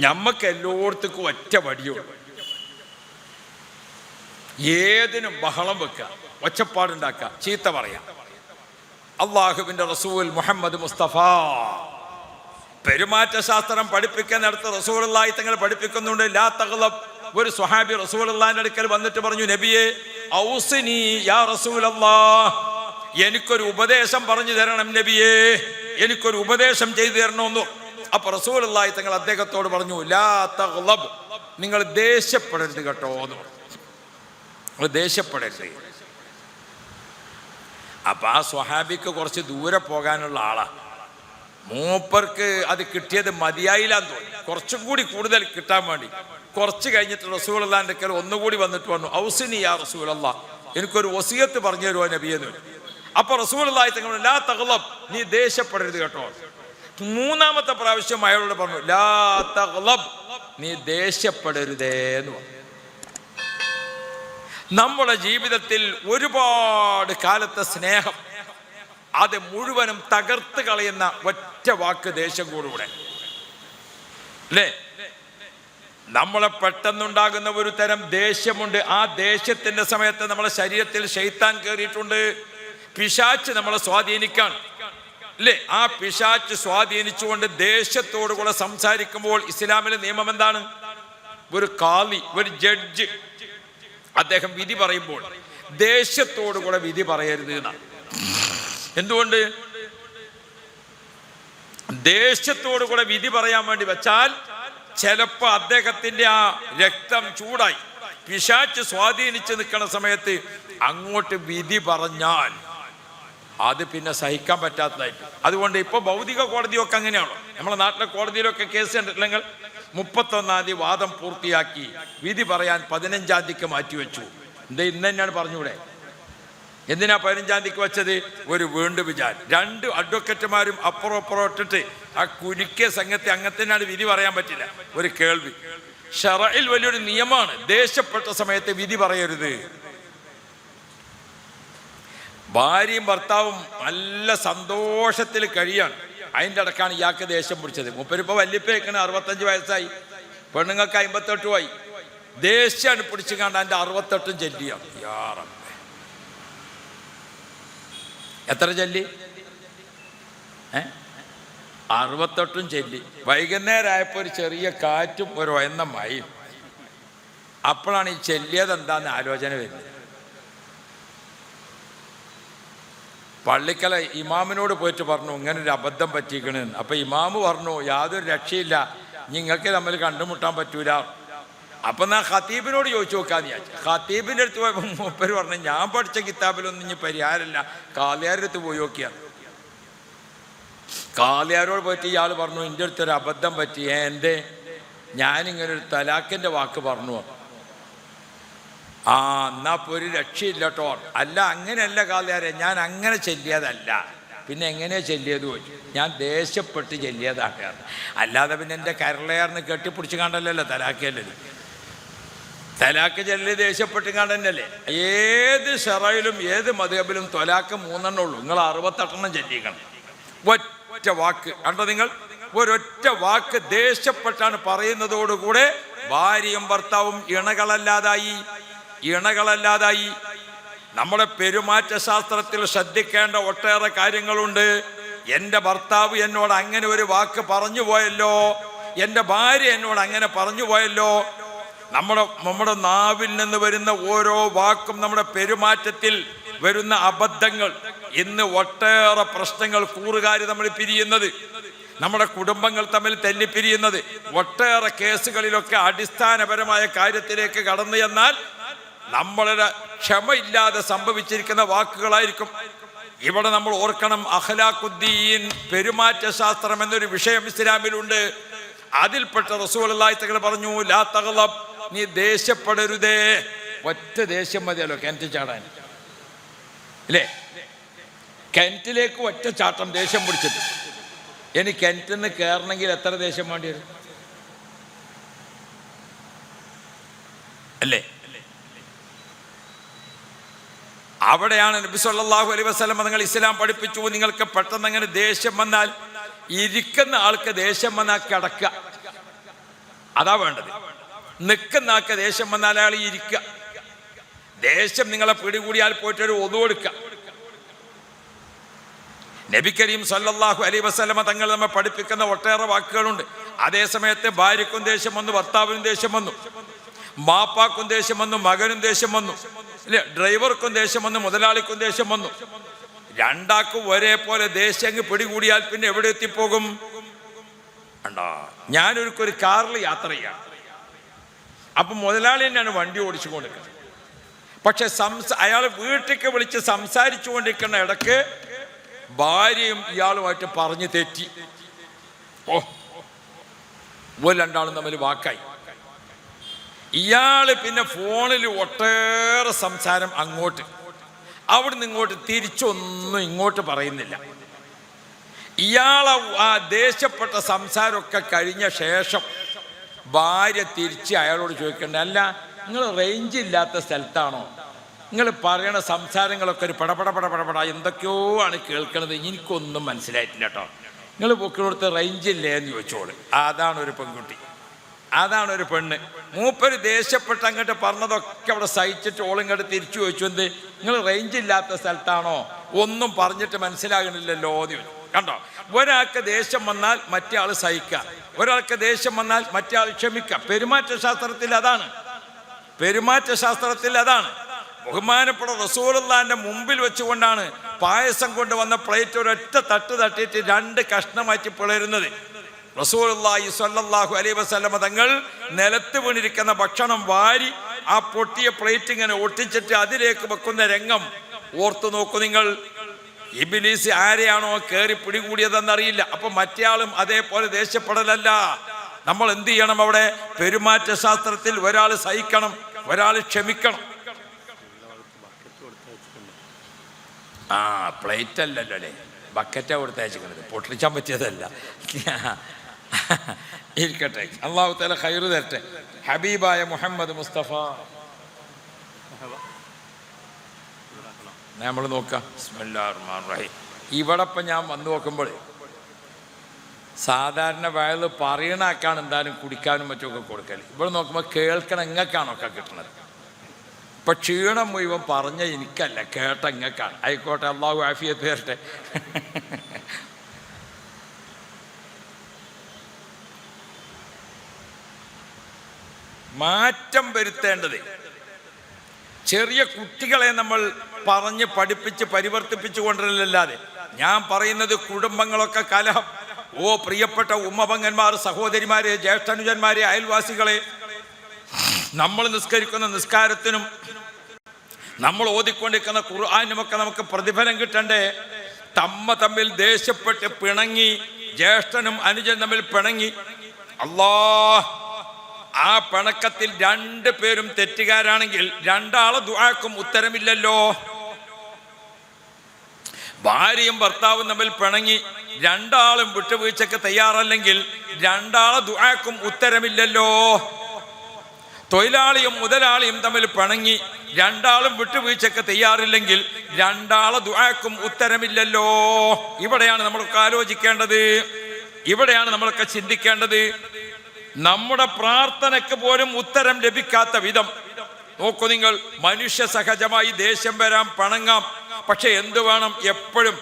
ഞമ്മക്ക് എല്ലായിടത്തേക്കും ഒറ്റ വടിയുള്ളൂ. ഏതിനും ബഹളം വെക്കുക, ഒച്ചപ്പാടുണ്ടാക്കുക, ചീത്ത പറയാം. അള്ളാഹുവിൻ്റെ റസൂൽ മുഹമ്മദ് മുസ്തഫ പെരുമാറ്റശാസ്ത്രം പഠിപ്പിക്കുന്നിടത്ത് റസൂലുള്ളാഹി തങ്ങൾ പഠിപ്പിക്കുന്നുണ്ട്, ലാ തഗ്ളബ്. ഒരു സ്വഹാബി റസൂലുള്ളാഹിന്റെ അടുക്കൽ വന്നിട്ട് പറഞ്ഞു, നബിയേ ഔസിനി യാ റസൂലല്ലാഹ്, എനിക്കൊരു ഉപദേശം പറഞ്ഞു തരണം നബിയേ, എനിക്കൊരു ഉപദേശം ചെയ്തു തരണമെന്നു. അപ്പൊ റസൂലുള്ളാഹി തങ്ങൾ അദ്ദേഹത്തോട് പറഞ്ഞു, ലാ തഗ്ളബ്, നിങ്ങൾ ദേഷ്യപ്പെടരുത് കേട്ടോ എന്ന് പറഞ്ഞു. നിങ്ങൾ ദേഷ്യപ്പെടരുത്. അപ്പൊ ആ സ്വഹാബിക്ക് കുറച്ച് ദൂരെ പോകാനുള്ള ആളാ. മൂപ്പർക്ക് അത് കിട്ടിയത് മതിയായില്ലാന്ന് തോന്നി. കുറച്ചും കൂടി കൂടുതൽ കിട്ടാൻ വേണ്ടി കുറച്ച് കഴിഞ്ഞിട്ട് റസൂലുള്ളാഹിന്റെ അടുക്കൽ ഒന്നുകൂടി വന്നിട്ട് പറഞ്ഞു, ഔസിനി യാ റസൂലല്ലാഹ്, എനിക്കൊരു വസിയത്ത് പറഞ്ഞു തരുമോ നബിയെന്ന്. അപ്പൊ റസൂലുള്ളാഹി തങ്ങൾ ലാ തഗ്ളബ്, നീ ദേഷ്യപ്പെടരുത് കേട്ടോ. മൂന്നാമത്തെ പ്രാവശ്യം അയാളോട് പറഞ്ഞു, ലാ തഗ്ളബ്, നീ ദേഷ്യപ്പെടരുതേന്ന് പറഞ്ഞു. നമ്മുടെ ജീവിതത്തിൽ ഒരുപാട് കാലത്തെ സ്നേഹം അത് മുഴുവനും തകർത്ത് കളയുന്ന ഒറ്റ വാക്ക് ദേഷ്യം കൂടെ അല്ലേ? നമ്മളെ പെട്ടെന്നുണ്ടാകുന്ന ഒരു തരം ദേഷ്യമുണ്ട്. ആ ദേഷ്യത്തിന്റെ സമയത്ത് നമ്മുടെ ശരീരത്തിൽ ശൈത്താൻ കയറിയിട്ടുണ്ട്. പിശാച്ച് നമ്മളെ സ്വാധീനിക്കാൻ അല്ലേ? ആ പിശാച്ച് സ്വാധീനിച്ചുകൊണ്ട് ദേഷ്യത്തോടുകൂടെ സംസാരിക്കുമ്പോൾ ഇസ്ലാമിലെ നിയമം എന്താണ്? ഒരു ഖാലി, ഒരു ജഡ്ജ്, അദ്ദേഹം വിധി പറയുമ്പോൾ ദേഷ്യത്തോടുകൂടെ വിധി പറയരുത് എന്നാണ്. എന്തുകൊണ്ട്? ദേഷ്യത്തോടുകൂടെ വിധി പറയാൻ വേണ്ടി വെച്ചാൽ ചിലപ്പോ അദ്ദേഹത്തിന്റെ ആ രക്തം ചൂടായി പിശാച്ച് സ്വാധീനിച്ച് നിൽക്കുന്ന സമയത്ത് അങ്ങോട്ട് വിധി പറഞ്ഞാൽ അത് പിന്നെ സഹിക്കാൻ പറ്റാത്തതായിട്ട്. അതുകൊണ്ട് ഇപ്പൊ ഭൗതിക കോടതിയൊക്കെ അങ്ങനെയാണോ? നമ്മളെ നാട്ടിലെ കോടതിയിലൊക്കെ കേസ് കണ്ടിട്ടില്ലെങ്കിൽ 31-ാം തീയതി വാദം പൂർത്തിയാക്കി വിധി പറയാൻ 15-ാം തീയതിക്ക് മാറ്റിവെച്ചു. എന്താ ഇന്ന് തന്നെയാണ് പറഞ്ഞൂടെ? എന്തിനാ 15-ാം തീയതിക്ക് വെച്ചത്? ഒരു വീണ്ടും വിചാരം. 2 അഡ്വക്കറ്റുമാരും അപ്പുറം ഇട്ടിട്ട് ആ കുരുക്കിയ സംഘത്തെ അങ്ങനെ തന്നെയാണ് വിധി പറയാൻ പറ്റില്ല. ഒരു കേൾവി ശറഇൽ വലിയൊരു നിയമമാണ്, ദേഷ്യപ്പെട്ട സമയത്ത് വിധി പറയരുത്. ഭാര്യയും ഭർത്താവും നല്ല സന്തോഷത്തിൽ കഴിയാണ്, അതിൻ്റെ ഇടക്കാണ് ഇയാൾക്ക് ദേഷ്യം പിടിച്ചത്. മൂപ്പരിപ്പോൾ വല്യപ്പേക്കണ് 65 വയസ്സായി, പെണ്ണുങ്ങൾക്ക് 58 ആയി. ദേഷ്യമാണ് പിടിച്ചു കണ്ട എൻ്റെ 68 ചെല്ലിയാണ്. എത്ര ചെല്ലി? 68 ചെല്ലി. വൈകുന്നേരമായപ്പോൾ ഒരു ചെറിയ കാറ്റും ഒരു ഒയന്ന മഴയും. അപ്പോഴാണ് ഈ ചെല്ലിയത് എന്താന്ന് ആലോചന വരുന്നത്. പള്ളിക്കല ഇമാമിനോട് പോയിട്ട് പറഞ്ഞു, ഇങ്ങനൊരു അബദ്ധം പറ്റിക്കണെന്ന്. അപ്പം ഇമാമ് പറഞ്ഞു, യാതൊരു രക്ഷയില്ല, നിങ്ങൾക്ക് തമ്മിൽ കണ്ടുമുട്ടാൻ പറ്റൂല. അപ്പം ഞാൻ ഖത്തീബിനോട് ചോദിച്ചു നോക്കാന്ന് വിചാരിച്ചു. ഖത്തീബിൻ്റെ അടുത്ത് പോയപ്പോൾ മൂപ്പര് പറഞ്ഞു, ഞാൻ പഠിച്ച കിതാബിലൊന്നും ഇനി പരിഹാരമില്ല, കാളിയാരുടെ അടുത്ത് പോയി നോക്കിയാണ്. കാളിയാരോട് പോയിട്ട് ഇയാൾ പറഞ്ഞു, എൻ്റെ അടുത്തൊരു അബദ്ധം പറ്റി. എൻ്റെ ഞാനിങ്ങനൊരു തലാഖിൻ്റെ വാക്ക് പറഞ്ഞു. എന്നാ ഇപ്പോൾ ഒരു രക്ഷയില്ല കേട്ടോ. അല്ല അങ്ങനെയല്ല കാളിയാരെ, ഞാൻ അങ്ങനെ ചെല്ലിയതല്ല. പിന്നെ എങ്ങനെയാ ചെല്ലിയത് ചോദിച്ചു. ഞാൻ ദേഷ്യപ്പെട്ട് ചെല്ലിയതാണ്. അല്ലാതെ പിന്നെ എൻ്റെ കരളയാർന്ന് കെട്ടിപ്പിടിച്ച് കണ്ടല്ലോ തലാഖല്ലേ. തലാഖ് ചെല്ലി ദേഷ്യപ്പെട്ട് കണ്ടല്ലേ. ഏത് ഷറയിലും ഏത് മദ്ഹബിലും തൊലാഖ് 3 ഉള്ളൂ. നിങ്ങൾ 68 ചെല്ലിക്കണം. ഒറ്റ വാക്ക് കണ്ടോ നിങ്ങൾ? ഒരൊറ്റ വാക്ക് ദേഷ്യപ്പെട്ടാണ് പറയുന്നതോടുകൂടെ ഭാര്യയും ഭർത്താവും ഇണകളല്ലാതായി. നമ്മുടെ പെരുമാറ്റ ശാസ്ത്രത്തിൽ ശ്രദ്ധിക്കേണ്ട ഒട്ടേറെ കാര്യങ്ങളുണ്ട്. എൻ്റെ ഭർത്താവ് എന്നോട് അങ്ങനെ ഒരു വാക്ക് പറഞ്ഞു പോയല്ലോ, എൻ്റെ ഭാര്യ എന്നോട് അങ്ങനെ പറഞ്ഞു പോയല്ലോ. നമ്മുടെ നാവിൽ നിന്ന് വരുന്ന ഓരോ വാക്കും, നമ്മുടെ പെരുമാറ്റത്തിൽ വരുന്ന അബദ്ധങ്ങൾ, ഇന്ന് ഒട്ടേറെ പ്രശ്നങ്ങൾ, കൂറുകാർ നമ്മൾ പിരിയുന്നത്, നമ്മുടെ കുടുംബങ്ങൾ തമ്മിൽ തെന്നിപ്പിരിയുന്നത്, ഒട്ടേറെ കേസുകളിലൊക്കെ അടിസ്ഥാനപരമായ കാര്യത്തിലേക്ക് കടന്നു ചെന്നാൽ നമ്മളുടെ ക്ഷമയില്ലാതെ സംഭവിച്ചിരിക്കുന്ന വാക്കുകളായിരിക്കും. ഇവിടെ നമ്മൾ ഓർക്കണം, അഖ്ലാഖുദ്ദീൻ, പെരുമാറ്റ ശാസ്ത്രം എന്നൊരു വിഷയം ഇസ്ലാമിലുണ്ട്. അതിൽപ്പെട്ട റസൂലുള്ളാഹി തങ്ങൾ പറഞ്ഞു, ലാ തഗ്ളബ്, നീ ദേഷ്യപ്പെടരുതേ. ഒറ്റ ദേഷ്യം മതിയല്ലോ കിണറ്റ് ചാടാൻ അല്ലേ? കിണറ്റിലേക്ക് ഒറ്റ ചാട്ടം ദേഷ്യം പിടിച്ചിട്ട്. ഇനി കിണറ്റിൽ നിന്ന് കയറണമെങ്കിൽ എത്ര ദേഷ്യം വേണ്ടി വരും അല്ലേ? അവിടെയാണ് നബി സല്ലല്ലാഹു അലൈഹി വസല്ലം നിങ്ങൾ ഇസ്ലാം പഠിപ്പിച്ചു, നിങ്ങൾക്ക് പെട്ടെന്ന് അങ്ങനെ ദേഷ്യം വന്നാൽ, ഇരിക്കുന്ന ആൾക്ക് ദേഷ്യം വന്നാൽ കിടക്കുക, അതാ വേണ്ടത്. നിൽക്കുന്നാക്ക് ദേഷ്യം വന്നാൽ അയാൾ ഇരിക്കുക. ദേഷ്യം നിങ്ങളെ പിടികൂടിയാൽ പോയിട്ടൊരു ഒതു കൊടുക്കുക. നബി കരീം സല്ലല്ലാഹു അലൈഹി വസല്ലമ തങ്ങൾ നമ്മെ പഠിപ്പിക്കുന്ന ഒട്ടേറെ വാക്കുകളുണ്ട്. അതേ സമയത്ത് ഭാര്യക്കും ദേഷ്യം വന്നു, ഭർത്താവിനും ദേഷ്യം വന്നു, മാപ്പാക്കും ദേഷ്യം വന്നു, മകനും ദേഷ്യം വന്നു, ഇല്ലേ, ഡ്രൈവർക്കും ദേഷ്യം വന്നു, മുതലാളിക്കും ദേഷ്യം വന്നു. രണ്ടാക്കും ഒരേപോലെ ദേഷ്യം പിടികൂടിയാൽ പിന്നെ എവിടെ എത്തിപ്പോകും? ഞാനൊരു കാറിൽ യാത്ര ചെയ്യാം. അപ്പൊ മുതലാളി തന്നെയാണ് വണ്ടി ഓടിച്ചു കൊണ്ടിരിക്കുന്നത്. പക്ഷെ അയാൾ വീട്ടിലേക്ക് വിളിച്ച് സംസാരിച്ചു കൊണ്ടിരിക്കുന്ന ഇടക്ക് ഭാര്യയും ഇയാളുമായിട്ട് പറഞ്ഞു തെറ്റി. രണ്ടാളും തമ്മിൽ വാക്കായി. ഇയാള് പിന്നെ ഫോണിൽ ഒട്ടേറെ സംസാരം അങ്ങോട്ട്, അവിടുന്ന് ഇങ്ങോട്ട് തിരിച്ചൊന്നും ഇങ്ങോട്ട് പറയുന്നില്ല. ഇയാളെ ആ ദേഷ്യപ്പെട്ട സംസാരമൊക്കെ കഴിഞ്ഞ ശേഷം ഭാര്യ തിരിച്ച് അയാളോട് ചോദിക്കണ്ടേ, അല്ല നിങ്ങൾ റേഞ്ച് ഇല്ലാത്ത സ്ഥലത്താണോ? നിങ്ങൾ പറയണ സംസാരങ്ങളൊക്കെ ഒരു പടപട എന്തൊക്കെയോ ആണ് കേൾക്കണത്, എനിക്കൊന്നും മനസ്സിലായിട്ടില്ല കേട്ടോ. നിങ്ങൾ പൊക്കിനോടത്ത് റേഞ്ച് ഇല്ലേ എന്ന് ചോദിച്ചോളൂ. അതാണ് ഒരു പെൺകുട്ടി, അതാണ് ഒരു പെണ്ണ്. മൂപ്പര് ദേഷ്യപ്പെട്ട് അങ്ങോട്ട് പറഞ്ഞതൊക്കെ അവിടെ സഹിച്ചിട്ട് ഓളിങ്ങോട്ട് തിരിച്ചു ചോദിച്ചു, എന്ത് നിങ്ങൾ റേഞ്ച് ഇല്ലാത്ത സ്ഥലത്താണോ? ഒന്നും പറഞ്ഞിട്ട് മനസ്സിലാകണില്ലല്ലോ എന്ന് ചോദിച്ചു. കണ്ടോ, ഒരാൾക്ക് ദേഷ്യം വന്നാൽ മറ്റേ ആൾ സഹിക്കുക, ഒരാൾക്ക് ദേഷ്യം വന്നാൽ മറ്റേ ആൾ ക്ഷമിക്കുക. പെരുമാറ്റശാസ്ത്രത്തിൽ അതാണ്, പെരുമാറ്റശാസ്ത്രത്തിൽ അതാണ്. ബഹുമാനപ്പെട്ട റസൂലുള്ളാഹിന്റെ മുമ്പിൽ വെച്ചുകൊണ്ടാണ് പായസം കൊണ്ടുവന്ന പ്ലേറ്റ് ഒരൊറ്റ തട്ട് തട്ടിയിട്ട് 2 കഷ്ണമാറ്റി പിളരുന്നത്. റസൂലുള്ളാഹി സ്വല്ലല്ലാഹു അലൈഹി വസല്ലമ തങ്ങൾ നിലത്ത് വീണിരിക്കുന്ന ഭക്ഷണം വാരി ആ പൊട്ടിയ പ്ലേറ്റ് ഇങ്ങനെ ഒട്ടിച്ചിട്ട് അതിലേക്ക് വെക്കുന്ന രംഗം ഓർത്തു നോക്കൂ നിങ്ങൾ. ഇബ്ലീസ് ആരെയാണോ കയറി പിടികൂടിയതെന്നറിയില്ല. അപ്പൊ മറ്റേയാളും അതേപോലെ ദേഷ്യപ്പെടലല്ല. നമ്മൾ എന്ത് ചെയ്യണം? അവിടെ പെരുമാറ്റശാസ്ത്രത്തിൽ ഒരാൾ സഹിക്കണം, ഒരാൾ ക്ഷമിക്കണം. പ്ലേറ്റ് അല്ലല്ലോ അല്ലേ, ബക്കറ്റാ കൊടുത്തയച്ചിരിക്കുന്നത്, പൊട്ടിച്ചാൻ പറ്റിയതല്ല. ഇരിക്കട്ടെ, അല്ലാഹു തആല ഖൈറ് തരട്ടെ. ഹബീബായ മുഹമ്മദ് മുസ്തഫ നമ്മൾ നോക്കാം. ബിസ്മില്ലാഹിർ റഹ്മാനിർ റഹീം. ഇവിടെ ഇപ്പം ഞാൻ വന്നു നോക്കുമ്പോൾ സാധാരണ വയൽ പറയണാക്കാണ് എന്തായാലും കുടിക്കാനും മറ്റുമൊക്കെ കൊടുക്കൽ. ഇവിടെ നോക്കുമ്പോൾ കേൾക്കണം ഇങ്ങക്കാണോ ഒക്കെ കിട്ടുന്നത്. ഇപ്പം ക്ഷീണം മുഴുവൻ പറഞ്ഞ എനിക്കല്ല, കേട്ട ഇങ്ങക്കാണ്. ആയിക്കോട്ടെ, അല്ലാഹു ആഫിയത്ത് തരട്ടെ. മാറ്റം വരുത്തേണ്ടത് ചെറിയ കുട്ടികളെ നമ്മൾ പറഞ്ഞ് പഠിപ്പിച്ച് പരിവർത്തിപ്പിച്ചു കൊണ്ടുവരലല്ലാതെ. ഞാൻ പറയുന്നത് കുടുംബങ്ങളൊക്കെ കലഹം. പ്രിയപ്പെട്ട ഉമ്മപങ്കന്മാർ, സഹോദരിമാരെ, ജ്യേഷ്ഠനുജന്മാരെ, അയൽവാസികളെ, നമ്മൾ നിസ്കരിക്കുന്ന നിസ്കാരത്തിനും നമ്മൾ ഓതിക്കൊണ്ടിരിക്കുന്ന ഖുർആനുമൊക്കെ നമുക്ക് പ്രതിഫലം കിട്ടണ്ടേ? തമ്മിൽ ദേഷ്യപ്പെട്ട് പിണങ്ങി, ജ്യേഷ്ഠനും അനുജനും തമ്മിൽ പിണങ്ങി, ആ പിണക്കത്തിൽ 2 പേരും തെറ്റുകാരാണെങ്കിൽ 2 ദുആക്കും ഉത്തരമില്ലല്ലോ. ഭാര്യയും ഭർത്താവും തമ്മിൽ പിണങ്ങി 2 വിട്ടുവീഴ്ചക്ക് തയ്യാറല്ലെങ്കിൽ 2 ദുആക്കും ഉത്തരമില്ലല്ലോ. തൊഴിലാളിയും മുതലാളിയും തമ്മിൽ പിണങ്ങി 2 വിട്ടുവീഴ്ചക്ക് തയ്യാറില്ലെങ്കിൽ 2 ദുആക്കും ഉത്തരമില്ലല്ലോ. ഇവിടെയാണ് നമ്മളൊക്കെ ആലോചിക്കേണ്ടത്, ഇവിടെയാണ് നമ്മളൊക്കെ ചിന്തിക്കേണ്ടത്. നമ്മുടെ പ്രാർത്ഥനയ്ക്ക് പോലും ഉത്തരം ലഭിക്കാത്ത വിധം നോക്കൂ നിങ്ങൾ. മനുഷ്യ സഹജമായി ദേഷ്യം വരാം, പിണങ്ങാം. പക്ഷെ എന്ത് വേണം? എപ്പോഴും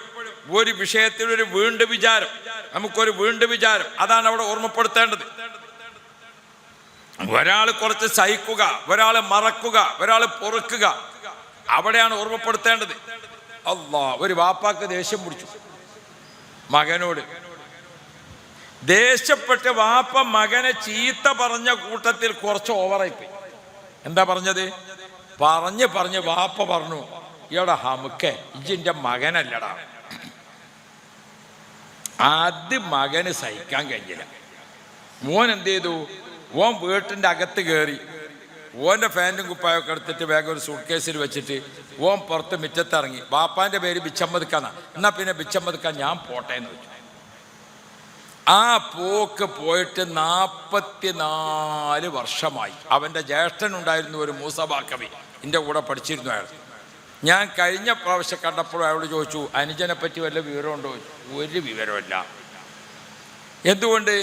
ഒരു വിഷയത്തിൽ ഒരു വീണ്ടും വിചാരം, നമുക്കൊരു വീണ്ടും വിചാരം. അതാണ് അവിടെ ഓർമ്മപ്പെടുത്തേണ്ടത്. ഒരാൾ കുറച്ച് സഹിക്കുക, ഒരാൾ മറക്കുക, ഒരാൾ പൊറുക്കുക, അവിടെയാണ് ഓർമ്മപ്പെടുത്തേണ്ടത്. ഒരു വാപ്പാക്ക് ദേഷ്യം പിടിച്ചു മകനോട്. ദേഷ്യപ്പെട്ട് വാപ്പ മകനെ ചീത്ത പറഞ്ഞ കൂട്ടത്തിൽ കുറച്ച് ഓവറായിപ്പോയി. എന്താ പറഞ്ഞത്? പറഞ്ഞ് വാപ്പ പറഞ്ഞു, എടാ ഹമുക്കെ, ഇജിന്റെ മകനല്ലടാ. അത് മകന് സഹിക്കാൻ കഴിഞ്ഞില്ല. മോൻ എന്ത് ചെയ്തു? ഓൻ വീട്ടിൻ്റെ അകത്ത് കയറി ഓൻ്റെ ഫാൻറ്റും കുപ്പായൊക്കെ എടുത്തിട്ട് വേഗം ഒരു സൂട്ട് കേസിൽ വെച്ചിട്ട് ഓൻ പുറത്ത് മിറ്റത്തിറങ്ങി. ബാപ്പാൻ്റെ പേര് ബിച്ചമ്മദ്ക്കാന്നാ. എന്നാൽ പിന്നെ ബിച്ചമ്മദ്ക്കാൻ ഞാൻ പോട്ടെ എന്ന് വെച്ചു. ആ പോക്ക് പോയിട്ട് 44 വർഷമായി. അവൻ്റെ ജ്യേഷ്ഠനുണ്ടായിരുന്നു, ഒരു മൂസബാക്കവി, എൻ്റെ കൂടെ പഠിച്ചിരുന്നു അയാൾ. ഞാൻ കഴിഞ്ഞ പ്രാവശ്യം കണ്ടപ്പോൾ അയാളോട് ചോദിച്ചു, അനുജനെ പറ്റി വല്ല വിവരമുണ്ടോ? ഒരു വിവരമില്ല. എന്തുകൊണ്ട്?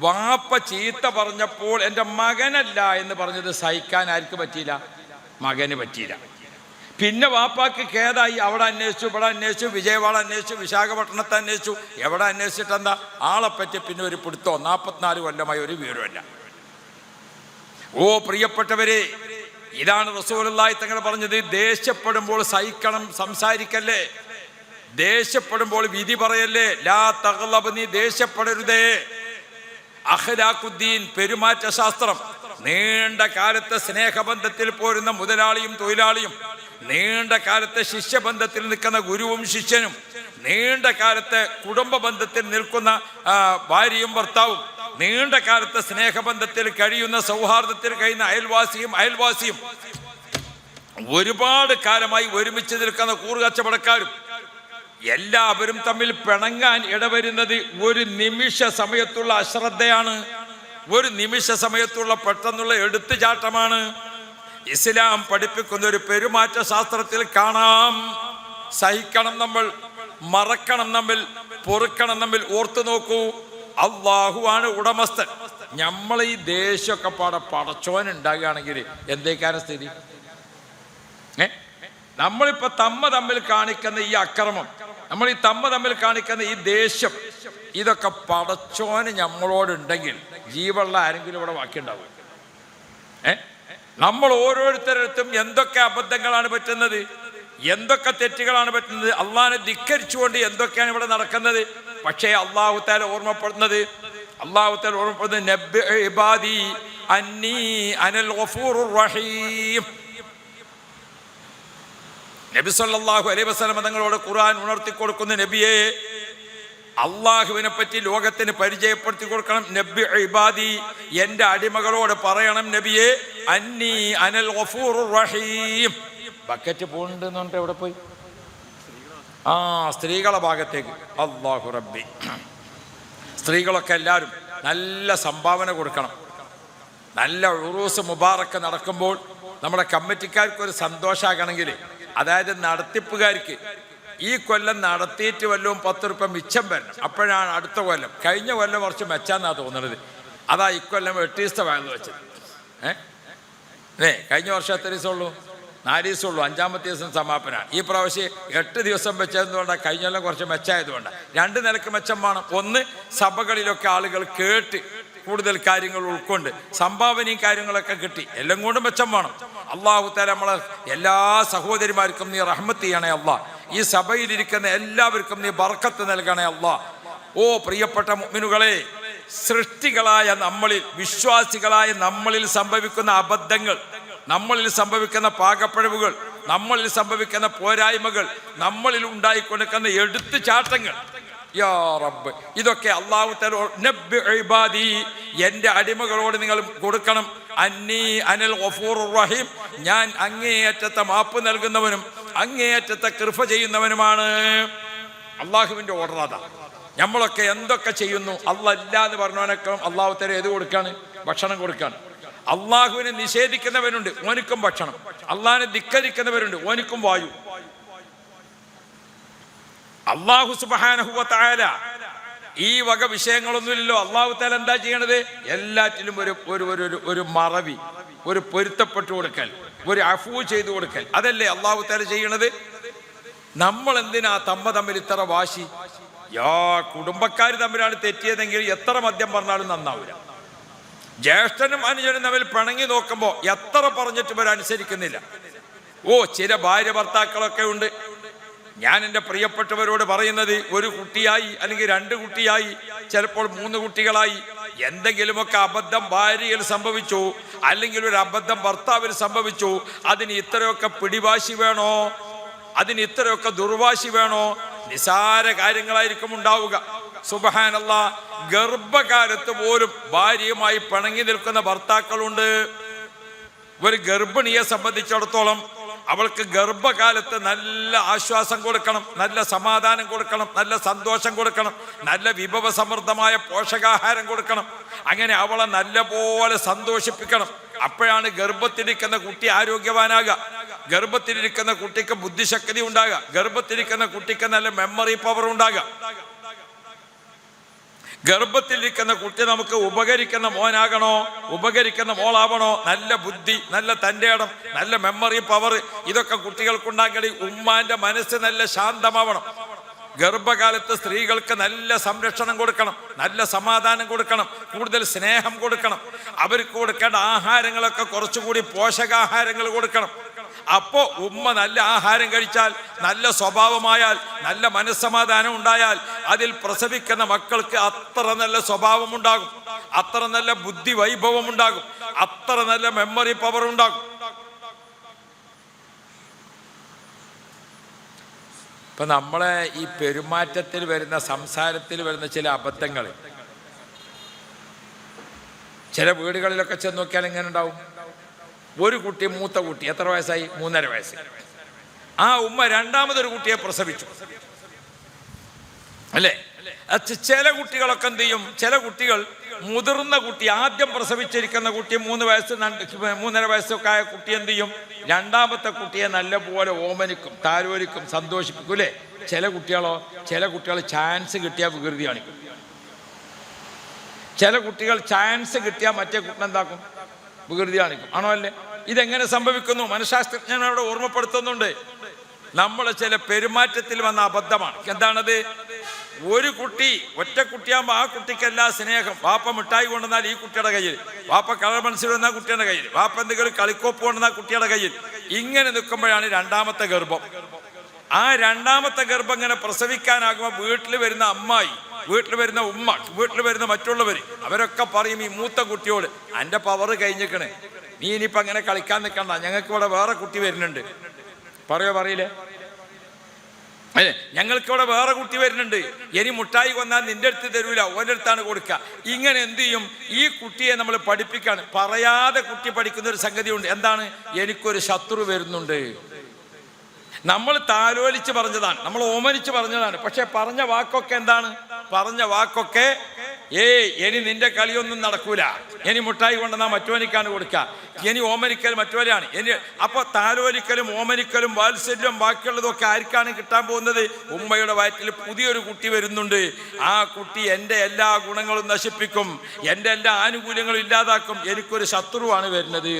വാപ്പ ചീത്ത പറഞ്ഞപ്പോൾ എൻ്റെ മകനല്ല എന്ന് പറഞ്ഞത് സഹിക്കാൻ ആർക്ക് പറ്റിയില്ല? മകന് പറ്റിയില്ല. പിന്നെ വാപ്പാക്ക് ഖേദായി. അവിടെ അന്വേഷിച്ചു, ഇവിടെ അന്വേഷിച്ചു, വിജയവാഡ അന്വേഷിച്ചു, വിശാഖപട്ടണത്തെ അന്വേഷിച്ചു. എവിടെ അന്വേഷിച്ചിട്ട് എന്താ? ആളെപ്പറ്റി പിന്നെ ഒരു പിടുത്തോ. 44 കൊല്ലമായി ഒരു വിവരമല്ല. ഓ പ്രിയപ്പെട്ടവരെ, ഇതാണ് റസൂലുള്ളാഹി തങ്ങൾ പറഞ്ഞത്, ദേഷ്യപ്പെടുമ്പോൾ സഹിക്കണം, സംസാരിക്കല്ലേ. ദേഷ്യപ്പെടുമ്പോൾ വിധി പറയല്ലേ. ലാ തഗ്ളബ്, നീ ദേഷ്യപ്പെടരുതേ. അഖ്ലാഖുദ്ദീൻ, പെരുമാറ്റ ശാസ്ത്രം. നീണ്ട കാലത്തെ സ്നേഹബന്ധത്തിൽ പോരുന്ന മുതലാളിയും തൊഴിലാളിയും, നീണ്ട കാലത്തെ ശിഷ്യബന്ധത്തിൽ നിൽക്കുന്ന ഗുരുവും ശിഷ്യനും, നീണ്ട കാലത്തെ കുടുംബ ബന്ധത്തിൽ നിൽക്കുന്ന ഭാര്യയും ഭർത്താവും, നീണ്ട കാലത്തെ സ്നേഹബന്ധത്തിൽ കഴിയുന്ന, സൗഹാർദ്ദത്തിൽ കഴിയുന്ന അയൽവാസിയും, ഒരുപാട് കാലമായി ഒരുമിച്ച് നിൽക്കുന്ന കൂറുകച്ചവടക്കാരും, എല്ലാവരും തമ്മിൽ പിണങ്ങാൻ ഇടവരുന്നത് ഒരു നിമിഷ സമയത്തുള്ള അശ്രദ്ധയാണ്, ഒരു നിമിഷ സമയത്തുള്ള പെട്ടെന്നുള്ള എടുത്തുചാട്ടമാണ്. ഇസ്ലാം പഠിപ്പിക്കുന്ന ഒരു പെരുമാറ്റ ശാസ്ത്രത്തിൽ കാണാം. സഹിക്കണം നമ്മൾ, മറക്കണം നമ്മൾ, പൊറുക്കണം നമ്മൾ. ഓർത്തു നോക്കൂ, അള്ളാഹുവാണ് ഉടമസ്ഥൻ. നമ്മൾ ഈ ദേഷ്യമൊക്കെ പടച്ചോൻ ഉണ്ടാകുകയാണെങ്കിൽ എന്തേക്കാരം സ്ഥിതി? നമ്മളിപ്പോ തമ്മിൽ കാണിക്കുന്ന ഈ അക്രമം, നമ്മൾ ഈ തമ്മിൽ കാണിക്കുന്ന ഈ ദേഷ്യം, ഇതൊക്കെ പടച്ചോന് നമ്മളോടുണ്ടെങ്കിൽ ജീവുള്ള ആരെങ്കിലും ഇവിടെ ബാക്കിയുണ്ടാവും? നമ്മൾ ഓരോരുത്തരടുത്തും എന്തൊക്കെ അബദ്ധങ്ങളാണ് പറ്റുന്നത്, എന്തൊക്കെ തെറ്റുകളാണ് പറ്റുന്നത്, അള്ളാഹിനെ ധിക്കരിച്ചുകൊണ്ട് എന്തൊക്കെയാണ് ഇവിടെ നടക്കുന്നത്. പക്ഷേ അള്ളാഹു തആല ഓർമ്മപ്പെടുന്നത് നബ്ബി ഇബാദി അന്നീ അനൽ ഗഫൂറുർ റഹീം. നബി സല്ലല്ലാഹു അലൈഹി വസല്ലം തങ്ങളോട് ഖുർആൻ ഉണർത്തി കൊടുക്കുന്ന നബിയെ, അള്ളാഹുവിനെ പറ്റി ലോകത്തിന് പരിചയപ്പെടുത്തി കൊടുക്കണം. നബ്ബി ഇബാദി, എൻ്റെ അടിമകളോട് പറയണം നബിയെ, അന്നീ അനൽ ഗഫൂറുർ റഹീം. ബക്കറ്റ് പോകുന്നുണ്ട്, എവിടെ പോയി? സ്ത്രീകളെ ഭാഗത്തേക്ക്. അല്ലാഹു റബ്ബി, സ്ത്രീകളൊക്കെ എല്ലാവരും നല്ല സംഭാവന കൊടുക്കണം. നല്ല ഉറൂസ് മുബാറക്ക് നടക്കുമ്പോൾ നമ്മുടെ കമ്മിറ്റിക്കാർക്ക് ഒരു സന്തോഷമാകണമെങ്കിൽ, അതായത് നടത്തിപ്പുകാർക്ക് ഈ കൊല്ലം നടത്തിയിട്ട് വല്ലതും 10 രൂപ മിച്ചം വരണം. അപ്പോഴാണ് അടുത്ത കൊല്ലം. കഴിഞ്ഞ കൊല്ലം കുറച്ച് മെച്ചാന്നാണ് തോന്നുന്നത്. അതാ ഇക്കൊല്ലം 8 ദിവസത്തെ വാങ്ങി വെച്ചത്. കഴിഞ്ഞ വർഷം എത്ര ദിവസമുള്ളൂ? 4 ദിവസമുള്ളൂ. 5-ാമത്തെ ദിവസം സമാപനമാണ്. ഈ പ്രാവശ്യം 8 ദിവസം വെച്ചതുകൊണ്ടാണ്. കഴിഞ്ഞ കൊല്ലം കുറച്ച് മെച്ചമായതുകൊണ്ടാണ്. 2 നിലക്ക് മെച്ചം വേണം. ഒന്ന്, സഭകളിലൊക്കെ ആളുകൾ കേട്ട് കൂടുതൽ കാര്യങ്ങൾ ഉൾക്കൊണ്ട് സംഭാവനയും കാര്യങ്ങളൊക്കെ കിട്ടി. എല്ലാം കൊണ്ടും മെച്ചം വേണം. അള്ളാഹു തആല നമ്മളെ എല്ലാ സഹോദരിമാർക്കും നീ റഹ്മത്ത് ചെയ്യണേ അല്ലാ. ഈ സഭയിലിരിക്കുന്ന എല്ലാവർക്കും നീ ബർക്കത്ത് നൽകണേ അല്ലാ. ഓ പ്രിയപ്പെട്ട മുഅ്മിനുകളെ, സൃഷ്ടികളായ നമ്മളിൽ, വിശ്വാസികളായ നമ്മളിൽ സംഭവിക്കുന്ന അബദ്ധങ്ങൾ, നമ്മളിൽ സംഭവിക്കുന്ന പാകപ്പിഴവുകൾ, നമ്മളിൽ സംഭവിക്കുന്ന പോരായ്മകൾ, നമ്മളിൽ ഉണ്ടായിക്കൊടുക്കുന്ന എടുത്തുചാട്ടങ്ങൾ, യാ റബ്ബ്, ഇതൊക്കെ അല്ലാഹു തആല നബ്ബി ഇബാദി, എൻ്റെ അടിമകളോട് നിങ്ങൾ കൊടുക്കണം. അന്നീ അനൽ ഗഫൂറുർ റഹീം, ഞാൻ അങ്ങേയറ്റത്തെ മാപ്പ് നൽകുന്നവനും അങ്ങേയറ്റത്തെ കൃപ ചെയ്യുന്നവനുമാണ്. അള്ളാഹുവിൻ്റെ ഓർഡർ അതാ. നമ്മളൊക്കെ എന്തൊക്കെ ചെയ്യുന്നു, അല്ല എന്ന് പറഞ്ഞവനൊക്കെ അള്ളാഹു തആല ഏത് കൊടുക്കാണ്? ഭക്ഷണം കൊടുക്കാണ്. അള്ളാഹുവിനെ നിഷേധിക്കുന്നവനുണ്ട്, ഓനിക്കും ഭക്ഷണം. അള്ളാഹിനെ ധിക്കരിക്കുന്നവരുണ്ട്, ഓനിക്കും വായു. അള്ളാഹു സുബ്ഹാനഹു വ തആല ഈ വക വിഷയങ്ങളൊന്നുമില്ലല്ലോ. അള്ളാഹു തആല എന്താ ചെയ്യണത്? എല്ലാറ്റിലും ഒരു മറവി, ഒരു പൊരുത്തപ്പെട്ടു കൊടുക്കൽ, ഒരു അഫൂ ചെയ്തു കൊടുക്കൽ, അതല്ലേ അള്ളാഹു തആല ചെയ്യണത്. നമ്മൾ എന്തിനാ തമ്മിൽ ഇത്ര വാശി? കുടുംബക്കാർ തമ്മിലാണ് തെറ്റിയതെങ്കിൽ എത്ര മദ്യം പറഞ്ഞാലും നന്നാവില്ല. ജ്യേഷ്ഠനും അനുജനും തമ്മിൽ പിണങ്ങി നോക്കുമ്പോൾ എത്ര പറഞ്ഞിട്ട് ഇവരനുസരിക്കുന്നില്ല. ചില ഭാര്യ ഭർത്താക്കളൊക്കെ ഉണ്ട്. ഞാൻ എൻ്റെ പ്രിയപ്പെട്ടവരോട് പറയുന്നത്, ഒരു കുട്ടിയായി അല്ലെങ്കിൽ 2 കുട്ടിയായി, ചിലപ്പോൾ 3 കുട്ടികളായി, എന്തെങ്കിലുമൊക്കെ അബദ്ധം ഭാര്യയിൽ സംഭവിച്ചു, അല്ലെങ്കിൽ ഒരു അബദ്ധം ഭർത്താവിൽ സംഭവിച്ചു, അതിന് ഇത്രയൊക്കെ പിടിവാശി വേണോ? അതിന് ഇത്രയൊക്കെ ദുർവാശി വേണോ? നിസാര കാര്യങ്ങളായിരിക്കും ഉണ്ടാവുക. സുബ്ഹാനല്ലാഹ്, ഗർഭകാലത്ത് പോലും ഭാര്യയുമായി പിണങ്ങി നിൽക്കുന്ന ഭർത്താക്കളുണ്ട്. ഒരു ഗർഭിണിയെ സംബന്ധിച്ചിടത്തോളം അവൾക്ക് ഗർഭകാലത്ത് നല്ല ആശ്വാസം കൊടുക്കണം, നല്ല സമാധാനം കൊടുക്കണം, നല്ല സന്തോഷം കൊടുക്കണം, നല്ല വിഭവസമൃദ്ധമായ പോഷകാഹാരം കൊടുക്കണം. അങ്ങനെ അവളെ നല്ല പോലെ സന്തോഷിപ്പിക്കണം. അപ്പോഴാണ് ഗർഭത്തിലിരിക്കുന്ന കുട്ടി ആരോഗ്യവാനാകുക, ഗർഭത്തിലിരിക്കുന്ന കുട്ടിക്ക് ബുദ്ധിശക്തി ഉണ്ടാകുക, ഗർഭത്തിലിരിക്കുന്ന കുട്ടിക്ക് നല്ല മെമ്മറി പവർ ഉണ്ടാകുക. ഗർഭത്തിലിരിക്കുന്ന കുട്ടി നമുക്ക് ഉപകരിക്കുന്ന മോനാകണോ, ഉപകരിക്കുന്ന മോളാവണോ, നല്ല ബുദ്ധി, നല്ല തൻ്റെ ഇടം, നല്ല മെമ്മറി പവർ, ഇതൊക്കെ കുട്ടികൾക്കുണ്ടാകണമെങ്കിൽ ഉമ്മാന്റെ മനസ്സ് നല്ല ശാന്തമാവണം. ഗർഭകാലത്ത് സ്ത്രീകൾക്ക് നല്ല സംരക്ഷണം കൊടുക്കണം, നല്ല സമാധാനം കൊടുക്കണം, കൂടുതൽ സ്നേഹം കൊടുക്കണം. അവർക്ക് കൊടുക്കേണ്ട ആഹാരങ്ങളൊക്കെ കുറച്ചുകൂടി പോഷകാഹാരങ്ങൾ കൊടുക്കണം. അപ്പോ ഉമ്മ നല്ല ആഹാരം കഴിച്ചാൽ, നല്ല സ്വഭാവമായാൽ, നല്ല മനസ്സമാധാനം ഉണ്ടായാൽ അതിൽ പ്രസവിക്കുന്ന മക്കൾക്ക് അത്ര നല്ല സ്വഭാവം ഉണ്ടാകും, അത്ര നല്ല ബുദ്ധി വൈഭവം ഉണ്ടാകും, അത്ര നല്ല മെമ്മറി പവർ ഉണ്ടാകും. ഇപ്പൊ നമ്മളെ ഈ പെരുമാറ്റത്തിൽ വരുന്ന, സംസാരത്തിൽ വരുന്ന ചില അബദ്ധങ്ങൾ ചില വീടുകളിലൊക്കെ ചെന്ന് നോക്കിയാൽ എങ്ങനെ ഉണ്ടാവും? ഒരു കുട്ടി, മൂത്ത കുട്ടി എത്ര വയസ്സായി? 3.5 വയസ്സ്. ആ ഉമ്മ രണ്ടാമതൊരു കുട്ടിയെ പ്രസവിച്ചു അല്ലേ? ചില കുട്ടികളൊക്കെ എന്ത് ചെയ്യും? ചില കുട്ടികൾ, മുതിർന്ന കുട്ടി, ആദ്യം പ്രസവിച്ചിരിക്കുന്ന കുട്ടി 3 വയസ്സ് 3.5 വയസ്സൊക്കെ ആയ കുട്ടി എന്ത് ചെയ്യും? രണ്ടാമത്തെ കുട്ടിയെ നല്ലപോലെ ഓമനിക്കും, താലോലിക്കും, സന്തോഷിപ്പിക്കും അല്ലേ? ചില കുട്ടികൾ ചാൻസ് കിട്ടിയാൽ വികൃതി കാണിക്കും. ചില കുട്ടികൾ ചാൻസ് കിട്ടിയാൽ മറ്റേ കുട്ടി എന്താക്കും? വികൃതി കാണിക്കും. ആണോ അല്ലേ? ഇതെങ്ങനെ സംഭവിക്കുന്നു? മനഃശാസ്ത്രജ്ഞൻ അവിടെ ഓർമ്മപ്പെടുത്തുന്നുണ്ട്. നമ്മളെ ചില പെരുമാറ്റത്തിൽ വന്ന അബദ്ധമാണ്. എന്താണത്? ഒരു കുട്ടി, ഒറ്റ കുട്ടിയാകുമ്പോൾ ആ കുട്ടിക്ക് എല്ലാ സ്നേഹം. വാപ്പ മിഠായി കൊണ്ടുവന്നാൽ ഈ കുട്ടിയുടെ കയ്യിൽ, വാപ്പ കളർ പെൻസിൽ വന്നാൽ കുട്ടിയുടെ കയ്യിൽ, വാപ്പ എന്തെങ്കിലും കളിക്കോപ്പ് കൊണ്ടുവന്നാൽ കുട്ടിയുടെ കയ്യിൽ. ഇങ്ങനെ നിൽക്കുമ്പോഴാണ് രണ്ടാമത്തെ ഗർഭം. ആ രണ്ടാമത്തെ ഗർഭം ഇങ്ങനെ പ്രസവിക്കാനാകുമ്പോൾ വീട്ടിൽ വരുന്ന അമ്മായി, വീട്ടിൽ വരുന്ന ഉമ്മ, വീട്ടിൽ വരുന്ന മറ്റുള്ളവർ, അവരൊക്കെ പറയും ഈ മൂത്ത കുട്ടിയോട്, എൻ്റെ പവർ കഴിഞ്ഞിക്കണേ, നീ ഇനിയിപ്പോൾ അങ്ങനെ കളിക്കാൻ നിൽക്കണ്ട, ഞങ്ങൾക്ക് ഇവിടെ വേറെ കുട്ടി വരുന്നുണ്ട്. പറയില്ലേ? അല്ലേ? ഞങ്ങൾക്കിവിടെ വേറെ കുട്ടി വരുന്നുണ്ട്, ഇനി മുട്ടായി കൊന്നാൽ നിന്റെ അടുത്ത് തരൂല, ഓൻ്റെ അടുത്താണ് കൊടുക്കുക. ഇങ്ങനെ എന്ത് ചെയ്യും? ഈ കുട്ടിയെ നമ്മൾ പഠിപ്പിക്കാണ്. പറയാതെ കുട്ടി പഠിക്കുന്ന ഒരു സംഗതിയുണ്ട്. എന്താണ്? എനിക്കൊരു ശത്രു വരുന്നുണ്ട്. നമ്മൾ താലോലിച്ച് പറഞ്ഞതാണ്, നമ്മൾ ഓമനിച്ച് പറഞ്ഞതാണ്. പക്ഷെ പറഞ്ഞ വാക്കൊക്കെ എന്താണ്? പറഞ്ഞ വാക്കൊക്കെ ഇനി നിന്റെ കളിയൊന്നും നടക്കൂല, ഇനി മുട്ടായി കൊണ്ടുവന്നാൽ മറ്റോനിക്കാണ് കൊടുക്കുക, ഇനി ഓമനിക്കൽ മറ്റോരാണ്. അപ്പൊ താലോലിക്കലും ഓമനിക്കലും വാത്സല്യം ബാക്കിയുള്ളതൊക്കെ ആർക്കാണ് കിട്ടാൻ പോകുന്നത്? ഉമ്മയുടെ വയറ്റിൽ പുതിയൊരു കുട്ടി വരുന്നുണ്ട്. ആ കുട്ടി എൻ്റെ എല്ലാ ഗുണങ്ങളും നശിപ്പിക്കും, എൻ്റെ എല്ലാ ആനുകൂല്യങ്ങളും ഇല്ലാതാക്കും. എനിക്കൊരു ശത്രുവാണ് വരുന്നത്.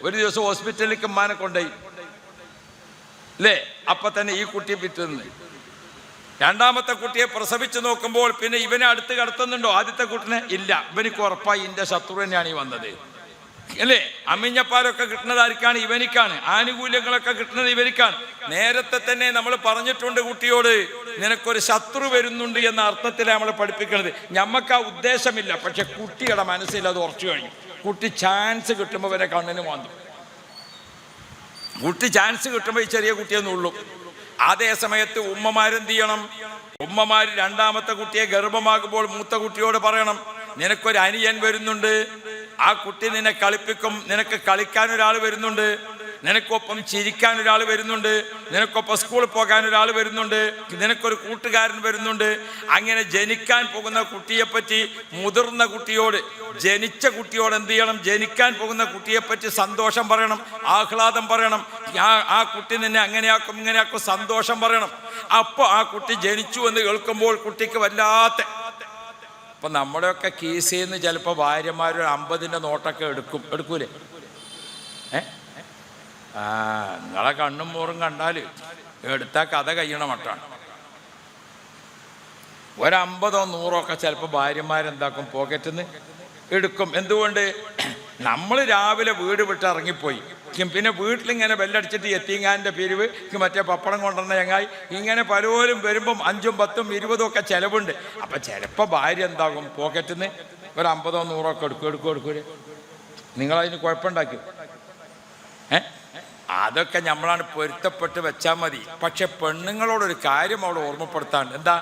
ഒരു ദിവസം ഹോസ്പിറ്റലിലേക്ക് ഉമ്മാനെ കൊണ്ടുപോയി അല്ലേ? അപ്പൊ തന്നെ ഈ കുട്ടി പിറ്റുന്നു. രണ്ടാമത്തെ കുട്ടിയെ പ്രസവിച്ചു നോക്കുമ്പോൾ പിന്നെ ഇവനെ അടുത്ത് കടത്തുന്നുണ്ടോ? ആദ്യത്തെ കുട്ടിനെ ഇല്ല. ഇവനിക്ക് ഉറപ്പായി ഇന്റെ ശത്രു തന്നെയാണ് ഈ വന്നത് അല്ലേ? അമ്മിഞ്ഞപ്പാലൊക്കെ കിട്ടുന്നത് ആർക്കാണ്? ഇവനിക്കാണ്. ആനുകൂല്യങ്ങളൊക്കെ കിട്ടുന്നത് ഇവനിക്കാണ്. നേരത്തെ തന്നെ നമ്മൾ പറഞ്ഞിട്ടുണ്ട് കുട്ടിയോട്, നിനക്കൊരു ശത്രു വരുന്നുണ്ട് എന്ന അർത്ഥത്തിലാണ് നമ്മൾ പഠിപ്പിക്കുന്നത്. ഞമ്മക്ക് ആ ഉദ്ദേശമില്ല, പക്ഷെ കുട്ടിയുടെ മനസ്സിൽ അത് ഉറച്ചു കഴിഞ്ഞു. കുട്ടി ചാൻസ് കിട്ടുമ്പോൾ വരെ കണ്ണിന് വന്നു. കുട്ടി ചാൻസ് കിട്ടുമ്പോൾ ഈ ചെറിയ കുട്ടിയൊന്നുള്ളൂ. അതേ സമയത്ത് ഉമ്മമാരെന്ത് ചെയ്യണം? ഉമ്മമാർ രണ്ടാമത്തെ കുട്ടിയെ ഗർഭമാകുമ്പോൾ മൂത്ത കുട്ടിയോട് പറയണം, നിനക്കൊരു അനിയൻ വരുന്നുണ്ട്, ആ കുട്ടി നിന്നെ കളിപ്പിക്കും, നിനക്ക് കളിക്കാൻ ഒരാൾ വരുന്നുണ്ട്, നിനക്കൊപ്പം ചിരിക്കാൻ ഒരാൾ വരുന്നുണ്ട്, നിനക്കൊപ്പം സ്കൂളിൽ പോകാൻ ഒരാൾ വരുന്നുണ്ട്, നിനക്കൊരു കൂട്ടുകാരൻ വരുന്നുണ്ട്. അങ്ങനെ ജനിക്കാൻ പോകുന്ന കുട്ടിയെപ്പറ്റി മുതിർന്ന കുട്ടിയോട്, ജനിച്ച കുട്ടിയോട് എന്ത് ചെയ്യണം? ജനിക്കാൻ പോകുന്ന കുട്ടിയെപ്പറ്റി സന്തോഷം പറയണം, ആഹ്ലാദം പറയണം. ആ കുട്ടി നിന്നെ അങ്ങനെയാക്കും ഇങ്ങനെയാക്കും സന്തോഷം പറയണം. അപ്പോൾ ആ കുട്ടി ജനിച്ചു എന്ന് കേൾക്കുമ്പോൾ കുട്ടിക്ക് വല്ലാത്ത, ഇപ്പം നമ്മുടെയൊക്കെ കീസിൽ നിന്ന് ചിലപ്പോൾ ഭാര്യമാർ 50ൻ്റെ നോട്ടൊക്കെ എടുക്കൂലേ? നിങ്ങളെ കണ്ണും മോറും കണ്ടാൽ എടുത്താൽ കഥ കഴിയണ മട്ടാണ്. 50 or 100 ചിലപ്പോൾ ഭാര്യമാരെന്താക്കും? പോക്കറ്റിൽ നിന്ന് എടുക്കും. എന്തുകൊണ്ട്? നമ്മൾ രാവിലെ വീട് വിട്ട് ഇറങ്ങിപ്പോയി, പിന്നെ വീട്ടിലിങ്ങനെ ബെല്ലടിച്ചിട്ട് എത്തിങ്ങാൻ്റെ പിരിവ്, മറ്റേ പപ്പടം കൊണ്ടുവന്ന ചങ്ങായി, ഇങ്ങനെ പലരും വരുമ്പം 5, 10, 20 ഒക്കെ ചിലവുണ്ട്. അപ്പം ചിലപ്പോൾ ഭാര്യ എന്താകും? പോക്കറ്റിൽ നിന്ന് ഒരു 50 or 100 എടുക്കൂലേ? നിങ്ങളതിന് കുഴപ്പമുണ്ടാക്കി? അതൊക്കെ നമ്മളാണ് പൊരുത്തപ്പെട്ട് വെച്ചാൽ മതി. പക്ഷെ പെണ്ണുങ്ങളോടൊരു കാര്യം അവിടെ ഓർമ്മപ്പെടുത്താൻ, എന്താ?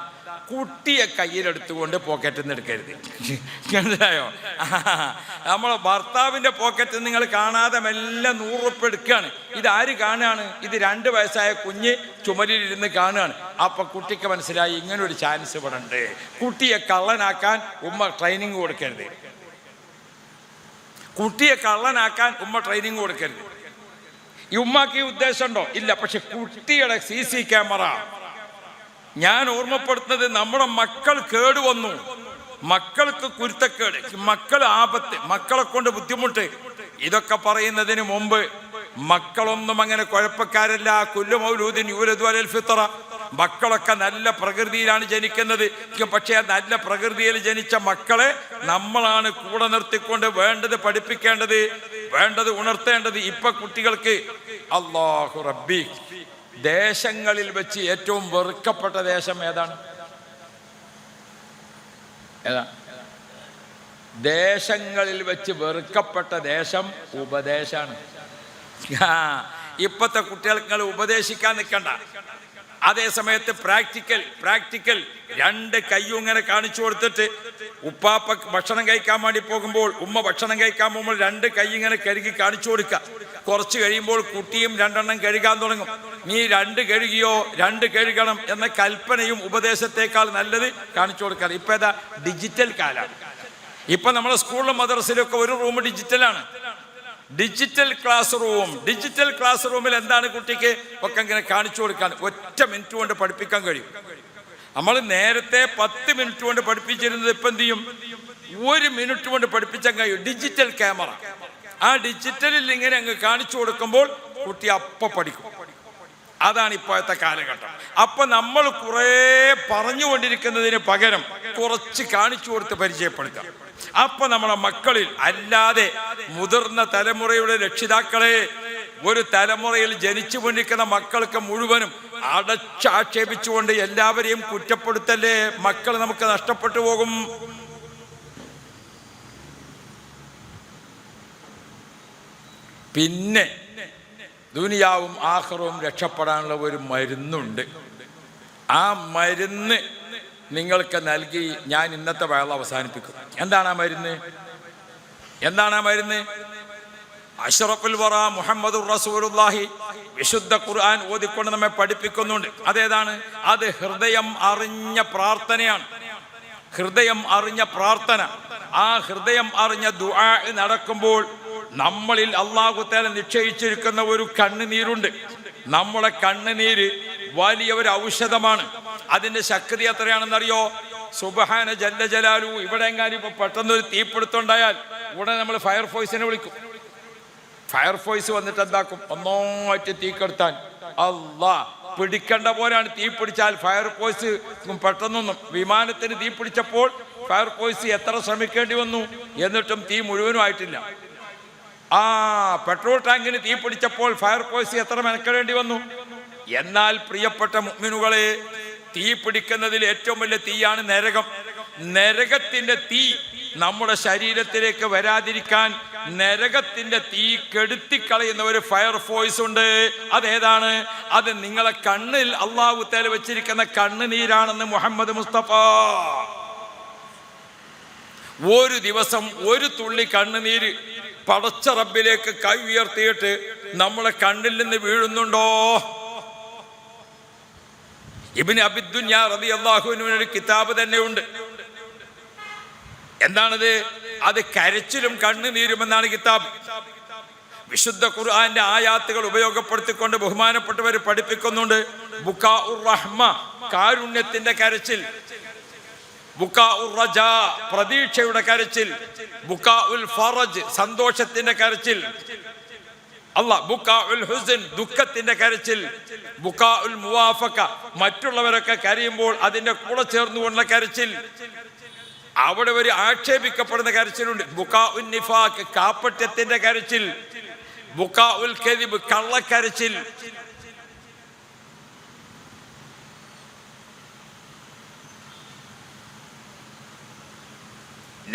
കുട്ടിയെ കയ്യിലെടുത്തുകൊണ്ട് പോക്കറ്റിൽ നിന്ന് എടുക്കരുത്. മനസ്സിലായോ? നമ്മൾ ഭർത്താവിൻ്റെ പോക്കറ്റിൽ നിങ്ങൾ കാണാതെ മെല്ലെ 100 ഉറുപ്പിക എടുക്കുകയാണ്. ഇതാര് കാണുകയാണ്? ഇത് 2 വയസ്സായ കുഞ്ഞ് ചുമലിലിരുന്ന് കാണുകയാണ്. അപ്പം കുട്ടിക്ക് മനസ്സിലായി ഇങ്ങനൊരു ചാൻസ് ഇവിടെ ഉണ്ട്. കുട്ടിയെ കള്ളനാക്കാൻ ഉമ്മ ട്രെയിനിങ് കൊടുക്കരുത്. കുട്ടിയെ കള്ളനാക്കാൻ ഉമ്മ ട്രെയിനിങ് കൊടുക്കരുത്. ഈ ഉമ്മാക്ക് ഈ ഉദ്ദേശമുണ്ടോ? ഇല്ല. പക്ഷെ കുട്ടിയുടെ CC ക്യാമറ, ഞാൻ ഓർമ്മപ്പെടുത്തുന്നത്, നമ്മുടെ മക്കൾ കേടുവന്നു, മക്കൾക്ക് കുരുത്തക്കേട്, മക്കൾ ആപത്ത്, മക്കളെ കൊണ്ട് ബുദ്ധിമുട്ട്, ഇതൊക്കെ പറയുന്നതിന് മുമ്പ് മക്കളൊന്നും അങ്ങനെ കുഴപ്പക്കാരല്ല. കുല്ലു മൗലൂദിൻ യൂലദു അലൽ ഫിത്ര. മക്കളൊക്കെ നല്ല പ്രകൃതിയിലാണ് ജനിക്കുന്നത്. പക്ഷേ ആ നല്ല പ്രകൃതിയിൽ ജനിച്ച മക്കളെ നമ്മളാണ് കൂടെ നിർത്തിക്കൊണ്ട് വേണ്ടത് പഠിപ്പിക്കേണ്ടത്, വേണ്ടത് ഉണർത്തേണ്ടത്. ഇപ്പൊ കുട്ടികൾക്ക് അല്ലാഹു റബ്ബി, ദേശങ്ങളിൽ വെച്ച് ഏറ്റവും വെറുക്കപ്പെട്ട ദേശം ഏതാണ്? ദേശങ്ങളിൽ വെച്ച് വെറുക്കപ്പെട്ട ദേശം ഉപദേശാണ്. ഇപ്പത്തെ കുട്ടികൾക്ക് ഉപദേശിക്കാൻ നിൽക്കണ്ട. അതേ സമയത്ത് പ്രാക്ടിക്കൽ 2 കയ്യും ഇങ്ങനെ കാണിച്ചു കൊടുത്തിട്ട് ഉപ്പാപ്പ ഭക്ഷണം കഴിക്കാൻ വേണ്ടി പോകുമ്പോൾ, ഉമ്മ ഭക്ഷണം കഴിക്കാൻ പോകുമ്പോൾ 2 കൈ ഇങ്ങനെ കഴുകി കാണിച്ചു കൊടുക്കുക. കുറച്ച് കഴിയുമ്പോൾ കുട്ടിയും 2 എണ്ണം കഴുകാൻ തുടങ്ങും. നീ 2 കഴുകിയോ, 2 കഴുകണം എന്ന കൽപ്പനയും ഉപദേശത്തെക്കാൾ നല്ലത് കാണിച്ചു കൊടുക്കാൻ. ഇപ്പൊ ഏതാ ഡിജിറ്റൽ കാലാണ്. ഇപ്പൊ നമ്മുടെ സ്കൂളിലും മദ്രസയിലൊക്കെ ഒരു റൂം ഡിജിറ്റലാണ്. ഡിജിറ്റൽ ക്ലാസ് റൂമിൽ എന്താണ് കുട്ടിക്ക് ഒക്കെ ഇങ്ങനെ കാണിച്ചു കൊടുക്കാൻ 1 മിനിറ്റ് കൊണ്ട് പഠിപ്പിക്കാൻ കഴിയും. നമ്മൾ നേരത്തെ 10 മിനിറ്റ് കൊണ്ട് പഠിപ്പിച്ചിരുന്നത് ഇപ്പം എന്ത് ചെയ്യും? 1 മിനിറ്റ് കൊണ്ട് പഠിപ്പിച്ചാൽ കഴിയും. ഡിജിറ്റൽ ക്യാമറ, ആ ഡിജിറ്റലിൽ ഇങ്ങനെ അങ്ങ് കാണിച്ചു കൊടുക്കുമ്പോൾ കുട്ടി അപ്പം പഠിക്കും. അതാണ് ഇപ്പോഴത്തെ കാലഘട്ടം. അപ്പൊ നമ്മൾ കുറേ പറഞ്ഞുകൊണ്ടിരിക്കുന്നതിന് പകരം കുറച്ച് കാണിച്ചു കൊടുത്ത് പരിചയപ്പെടുത്താം. അപ്പൊ നമ്മളെ മക്കളിൽ, അല്ലാതെ മുതിർന്ന തലമുറയുടെ രക്ഷിതാക്കളെ, ഒരു തലമുറയിൽ ജനിച്ചു കൊണ്ടിരിക്കുന്ന മക്കൾക്ക് മുഴുവനും അടച്ചാക്ഷേപിച്ചുകൊണ്ട് എല്ലാവരെയും കുറ്റപ്പെടുത്തല്ലേ, മക്കൾ നമുക്ക് നഷ്ടപ്പെട്ടു പോകും. പിന്നെ ദുനിയാവും ആഖിറവും രക്ഷപ്പെടാനുള്ള ഒരു മരുന്നുണ്ട്. ആ മരുന്ന് നിങ്ങൾക്ക് നൽകി ഞാൻ ഇന്നത്തെ വേള അവസാനിപ്പിക്കും. എന്താണ് ആ മരുന്ന്? അഷ്റഫുൽ വറ മുഹമ്മദുർ റസൂലുള്ളാഹി വിശുദ്ധ ഖുർആൻ ഓതിക്കൊണ്ട് നമ്മെ പഠിപ്പിക്കുന്നുണ്ട്. അതേതാണ്? അത് ഹൃദയം അറിഞ്ഞ പ്രാർത്ഥനയാണ്. ആ ഹൃദയം അറിഞ്ഞ ദുആ നടക്കുമ്പോൾ നമ്മളിൽ അല്ലാഹു തആല നിശ്ചയിച്ചിരിക്കുന്ന ഒരു കണ്ണുനീരുണ്ട്. നമ്മുടെ കണ്ണുനീര് വലിയ ഒരു ഔഷധമാണ്. അതിന്റെ ശക്തി എത്രയാണെന്നറിയോ? സുബ്ഹാന ജല്ല ജലാലു. ഇവിടെ എങ്ങാനും ഇപ്പൊ പെട്ടെന്നൊരു തീപിടുത്തുണ്ടായാൽ ഉടനെ നമ്മൾ ഫയർഫോഴ്സിനെ വിളിക്കും. ഫയർഫോഴ്സ് വന്നിട്ട് എന്താക്കും? ഒന്നായിട്ട് തീ കെടുത്താൻ. അല്ലാ, പിടിക്കേണ്ട പോലെയാണ്. തീ പിടിച്ചാൽ ഫയർഫോഴ്സ് പെട്ടെന്നൊന്നും. വിമാനത്തിന് തീ പിടിച്ചപ്പോൾ ഫയർഫോഴ്സ് എത്ര ശ്രമിക്കേണ്ടി വന്നു, എന്നിട്ടും തീ മുഴുവനും ആയിട്ടില്ല. പെട്രോൾ ടാങ്കിന് തീ പിടിച്ചപ്പോൾ ഫയർഫോഴ്സ് എത്ര മെനക്കെടേണ്ടി വന്നു. എന്നാൽ പ്രിയപ്പെട്ട മുഅ്മിനുകളെ, തീ പിടിക്കുന്നതിൽ ഏറ്റവും വലിയ തീയാണ് നരകം. നരകത്തിന്റെ തീ നമ്മുടെ ശരീരത്തിലേക്ക് വരാതിരിക്കാൻ നരകത്തിന്റെ തീ കെടുത്തിക്കളയുന്ന ഒരു ഫയർഫോഴ്സ് ഉണ്ട്. അതേതാണ്? അത് നിങ്ങളെ കണ്ണിൽ അല്ലാഹു തആല വെച്ചിരിക്കുന്ന കണ്ണുനീരാണെന്ന് മുഹമ്മദ് മുസ്തഫ. ഒരു ദിവസം ഒരു തുള്ളി കണ്ണുനീര് പടച്ച റബ്ബിലേക്ക് കൈ ഉയർത്തിയിട്ട് നമ്മളെ കണ്ണിൽ നിന്ന് വീഴുന്നുണ്ടോ? ഇബ്നു അബിദ്ദുനിയ റളിയല്ലാഹു അൻഹുവിന് ഒരു കിതാബ് തന്നെ ഉണ്ട്. എന്താണത്? അത് കരച്ചിലും കണ്ണുനീരും എന്നാണ് കിതാബ്. വിശുദ്ധ ഖുർആന്റെ ആയാത്തുകൾ ഉപയോഗപ്പെടുത്തിക്കൊണ്ട് ബഹുമാനപ്പെട്ടവർ പഠിപ്പിക്കുന്നുണ്ട്. ബുകാഉർ റഹ്മ, കാരുണ്യത്തിന്റെ കരച്ചിൽ. ബുകാഉർ റജാ, പ്രതീക്ഷയുടെ കരച്ചിൽ. ബുകാഉൽ ഫറജ്, സന്തോഷത്തിന്റെ കരച്ചിൽ. ബുകാഉൽ ഹുസ്ൻ, ദുഃഖത്തിന്റെ കരച്ചിൽ. ബുകാഉൽ മുവാഫഖ, മറ്റുള്ളവരൊക്കെ കരയുമ്പോൾ അതിന്റെ കൂടെ ചേർന്നുകൊണ്ടുള്ള കരച്ചിൽ. അവിടെ ഒരു ആക്ഷേപിക്കപ്പെടുന്ന കരച്ചിലുണ്ട്. ബുകാഉൻ നിഫാഖ്, കാപ്പട്യത്തിന്റെ കരച്ചിൽ. ബുകാഉൽ കദിബ്, കള്ളക്കരച്ചിൽ.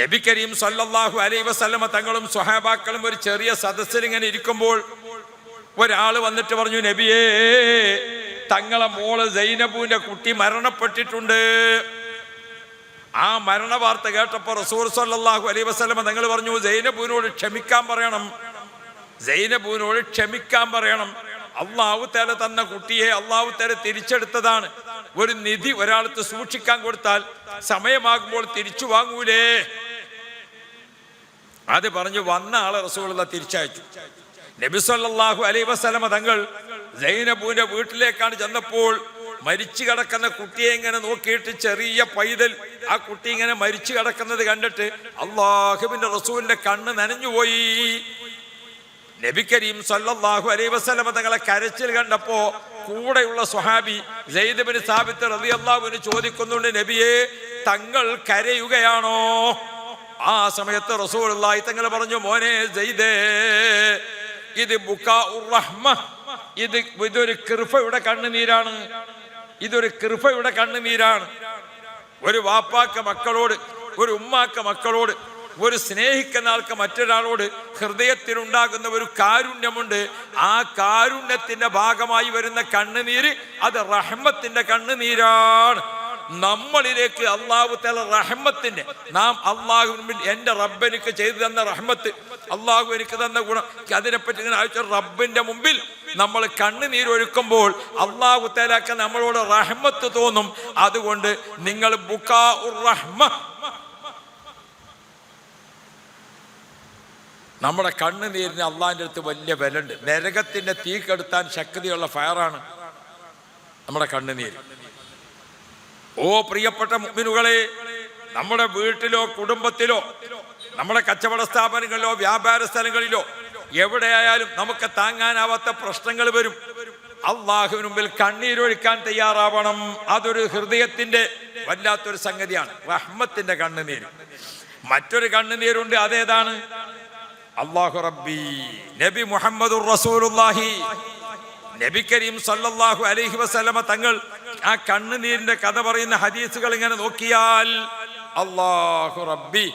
നബി കരീം സല്ലല്ലാഹു അലൈഹി വസല്ലമ തങ്ങളും സ്വഹാബാക്കളും ഒരു ചെറിയ സദസ്സിൽ ഇങ്ങനെ ഇരിക്കുമ്പോൾ ഒരാൾ വന്നിട്ട് പറഞ്ഞു, നബിയേ, തങ്ങളെ മോള് സൈനബുവിന്റെ കുട്ടി മരണപ്പെട്ടിട്ടുണ്ട്. ആ മരണ വാർത്ത കേട്ടപ്പോൾ റസൂൽ സല്ലല്ലാഹു അലൈഹി വസല്ലമ തങ്ങൾ പറഞ്ഞു, സൈനബുവിനോട് ക്ഷമിക്കാൻ പറയണം. അല്ലാഹു തആല തന്ന കുട്ടിയെ അല്ലാഹു തആല തിരിച്ചെടുത്തതാണ്. ഒരു നിധി ഒരാൾക്ക് സൂക്ഷിക്കാൻ കൊടുത്താൽ സമയമാകുമ്പോൾ തിരിച്ചു വാങ്ങൂലേ? അത് പറഞ്ഞു വന്ന ആളെ റസൂലുള്ളാഹി തിരിച്ചയച്ചു. നബി സല്ലല്ലാഹു അലൈഹി വസല്ലമ തങ്ങൾ സൈനബുവിന്റെ വീട്ടിലേക്കാണ് ചെന്നപ്പോൾ മരിച്ചു കിടക്കുന്ന കുട്ടിയെ ഇങ്ങനെ നോക്കിയിട്ട് ചെറിയ പൈതൽ ആ കുട്ടി ഇങ്ങനെ മരിച്ചു കിടക്കുന്നത് കണ്ടിട്ട് അല്ലാഹുവിന്റെ റസൂലിന്റെ കണ്ണ് നനഞ്ഞുപോയി. നബി കരീം സല്ലല്ലാഹു അലൈഹി വസല്ലം തങ്ങളെ കരച്ചിൽ കണ്ടപ്പോ കൂടെയുള്ള സ്വഹാബി സയ്യിദ് ഇബ്നു സാബിത്ത് റളിയല്ലാഹു അൻഹു ചോദിക്കുന്നുണ്ട്, നബിയെ തങ്ങൾ കരയുകയാണോ? ആ സമയത്ത് റസൂലുള്ളാഹി തങ്ങൾ പറഞ്ഞു, മോനെ സയ്യിദേ, ഇത് ബുകാഉർ റഹ്മ, ഇതൊരു കൃപയുടെ കണ്ണുനീരാണ്. ഇതൊരു കൃപയുടെ കണ്ണുനീരാണ്. ഒരു വാപ്പാക്ക മക്കളോട്, ഒരു ഉമ്മാക്ക മക്കളോട്, ഒരു സ്നേഹിക്കുന്ന ആൾക്ക് മറ്റൊരാളോട് ഹൃദയത്തിലുണ്ടാകുന്ന ഒരു കാരുണ്യമുണ്ട്. ആ കാരുണ്യത്തിന്റെ ഭാഗമായി വരുന്ന കണ്ണുനീര് അത് റഹ്മത്തിന്റെ കണ്ണുനീരാണ്. നമ്മളിലേക്ക് അള്ളാഹു തആല റഹ്മത്തിന്റെ, നാം അള്ളാഹുവിൽ എൻ്റെ റബ്ബ് എനിക്ക് ചെയ്തു തന്ന റഹ്മത്ത്, അള്ളാഹു എനിക്ക് തന്ന ഗുണം, അതിനെപ്പറ്റി ഇങ്ങനെ ആഴ്ച റബ്ബിന്റെ മുമ്പിൽ നമ്മൾ കണ്ണുനീരൊഴുക്കുമ്പോൾ അള്ളാഹു തആലക്ക് നമ്മളോട് റഹ്മത്ത് തോന്നും. അതുകൊണ്ട് നിങ്ങൾ ബുകാഉർ റഹ്മ, നമ്മുടെ കണ്ണുനീരിന് അള്ളാഹിൻ്റെ അടുത്ത് വലിയ വിലയുണ്ട്. നരകത്തിന്റെ തീ കെടുത്താൻ ശക്തിയുള്ള ഫയറാണ് നമ്മുടെ കണ്ണുനീര്. ഓ പ്രിയപ്പെട്ട മുഅ്മിനുകളെ, നമ്മുടെ വീട്ടിലോ കുടുംബത്തിലോ നമ്മുടെ കച്ചവട സ്ഥാപനങ്ങളിലോ വ്യാപാര സ്ഥലങ്ങളിലോ എവിടെയായാലും നമുക്ക് താങ്ങാനാവാത്ത പ്രശ്നങ്ങൾ വരും. അള്ളാഹുവിന് മുമ്പിൽ കണ്ണീരൊഴുക്കാൻ തയ്യാറാവണം. അതൊരു ഹൃദയത്തിന്റെ വല്ലാത്തൊരു സംഗതിയാണ്, റഹ്മത്തിന്റെ കണ്ണുനീര്. മറ്റൊരു കണ്ണുനീരുണ്ട്, അതേതാണ്? അല്ലാഹു റബ്ബി, നബി മുഹമ്മദുർ റസൂലുള്ളാഹി, നബി കരീം സല്ലല്ലാഹു അലൈഹി വസല്ലമ തങ്ങൾ ആ കണ്ണുനീരിന്റെ കഥ പറയുന്ന ഹദീസുകൾ ഇങ്ങനെ നോക്കിയാൽ അല്ലാഹു റബ്ബി,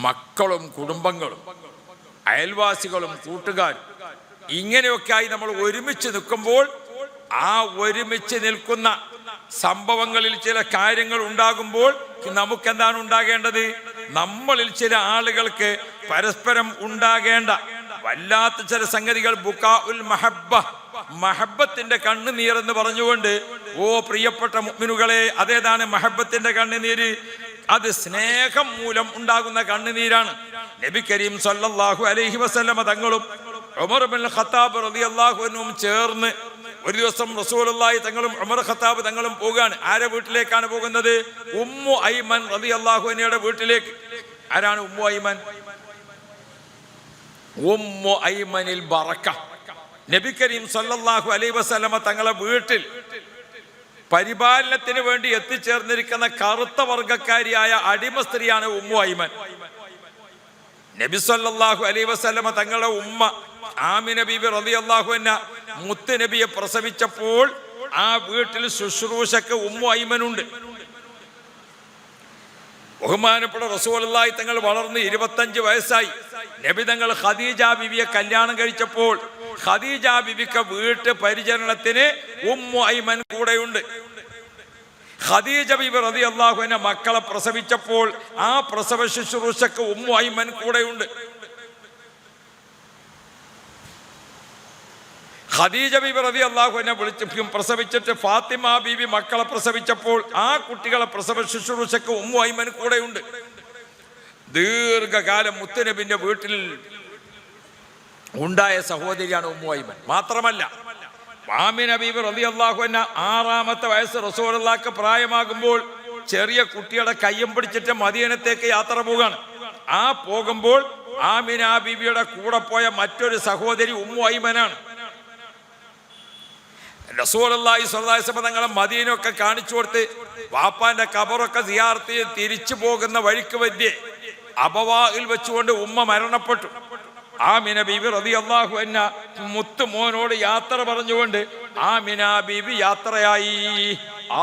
മക്കളും കുടുംബങ്ങളും അയൽവാസികളും കൂട്ടുകാരും ഇങ്ങനെയൊക്കെയായി നമ്മൾ ഒരുമിച്ച് നിൽക്കുമ്പോൾ ആ ഒരുമിച്ച് നിൽക്കുന്ന സംഭവങ്ങളിൽ ചില കാര്യങ്ങൾ ഉണ്ടാകുമ്പോൾ നമുക്കെന്താണ് ഉണ്ടാകേണ്ടത്? നമ്മളിൽ ചില ആളുകൾക്ക് പരസ്പരം ഉണ്ടാകേണ്ട വല്ലാത്ത ചില സംഗതികൾ ബുകാഉൽ മഹബ്ബ, മഹബ്ബത്തിന്റെ കണ്ണുനീർ എന്ന് പറഞ്ഞുകൊണ്ട്, ഓ പ്രിയപ്പെട്ട മുഅ്മിനുകളെ, അതേതാണ് മഹബ്ബത്തിന്റെ കണ്ണുനീര്? അത് സ്നേഹം മൂലം ഉണ്ടാകുന്ന കണ്ണുനീരാണ്. നബി കരീം സല്ലല്ലാഹു അലൈഹി വസല്ലമ തങ്ങളും ഉമർ ഇബ്നുൽ ഖത്താബ് റളിയല്ലാഹു അൻഹും ചേർന്ന് ഒരു ദിവസം റസൂലുള്ളാഹി തങ്ങളും ഉമർ ഖത്താബ് തങ്ങളും പോവുകയാണ്. ആരെ വീട്ടിലേക്കാണ് പോകുന്നത്? ഉമ്മു ഐമൻ റളിയല്ലാഹു അൻഹയുടെ വീട്ടിലേക്ക്. ആരാണ് ഉമ്മു ഐമൻ? ഉമ്മു ഐമനിൽ ബറക്ക. നബി കരീം സല്ലല്ലാഹു അലൈഹി വസല്ലമ തങ്ങളെ വീട്ടിൽ പരിപാലനത്തിന് വേണ്ടി എത്തിച്ചേർന്നിരിക്കുന്ന കറുത്ത വർഗക്കാരിയായ അടിമ സ്ത്രീയാണ് ഉമ്മു ഐമൻ. നബി സല്ലല്ലാഹു അലൈഹി വസല്ലമ തങ്ങളുടെ ഉമ്മ ആമിന ബീബി റളിയല്ലാഹു അൻഹ മുത്ത് നബിയെ പ്രസവിച്ചപ്പോൾ ആ വീട്ടിൽ ശുശ്രൂഷക്ക് ഉമ്മു ഐമനുണ്ട്. ബഹുമാനപ്പെട്ട റസൂലുള്ളാഹി തങ്ങൾ വളർന്ന് 25 വയസ്സായി. നബി തങ്ങൾ ഖദീജ ബീവിയെ കല്യാണം കഴിച്ചപ്പോൾ ഖദീജ ബീവിക്ക് വീട്ട് പരിചരണത്തിന് ഉമ്മു ഐമൻ കൂടെയുണ്ട്. ഖദീജ ബീബി റളിയല്ലാഹു അൻഹ മക്കളെ പ്രസവിച്ചപ്പോൾ ആ പ്രസവ ശുശ്രൂഷക്ക് ഉമ്മു ഐമൻ കൂടെയുണ്ട്. ഖദീജ ബീബി റളിയല്ലാഹു അൻഹ പ്രസവിച്ചിട്ട് ഫാത്തിമ ബീബി മക്കളെ പ്രസവിച്ചപ്പോൾ ആ കുട്ടികളെ പ്രസവ ശുശ്രൂഷക്ക് ഉമ്മു ഐമൻ കൂടെയുണ്ട്. ദീർഘകാലം മുത്തുനബിന്റെ വീട്ടിൽ ഉണ്ടായ സഹോദരിയാണ് ഉമ്മു ഐമൻ. മാത്രമല്ല, ആമിന ബീബി റളിയല്ലാഹു അൻഹ 6ാമത്തെ വയസ്സ് റസൂലുള്ളാഹിക്ക് പ്രായമാകുമ്പോൾ ചെറിയ കുട്ടിയുടെ കയ്യും പിടിച്ചിട്ട് മദീനത്തേക്ക് യാത്ര പോവുകയാണ്. ആ പോകുമ്പോൾ ആമിന ബീബിയുടെ കൂടെ പോയ മറ്റൊരു സഹോദരി ഉമ്മു ഐമനാണ്. റസൂലുള്ളാഹി സ്വല്ലല്ലാഹു അലൈഹി വസല്ലം തങ്ങളെ മദീനയൊക്കെ കാണിച്ചു കൊടുത്ത് വാപ്പാന്റെ ഖബറൊക്കെ സിയാറത്ത് ചെയ്ത് തിരിച്ചു പോകുന്ന വഴിക്ക് വയ്യ അബവായിൽ വെച്ചുകൊണ്ട് ഉമ്മ മരണപ്പെട്ടു. ആമിന ബീബി റളിയല്ലാഹു അൻഹ മുത്തു മോനോട് യാത്ര പറഞ്ഞുകൊണ്ട് ആമിന ബീബി യാത്രയായി.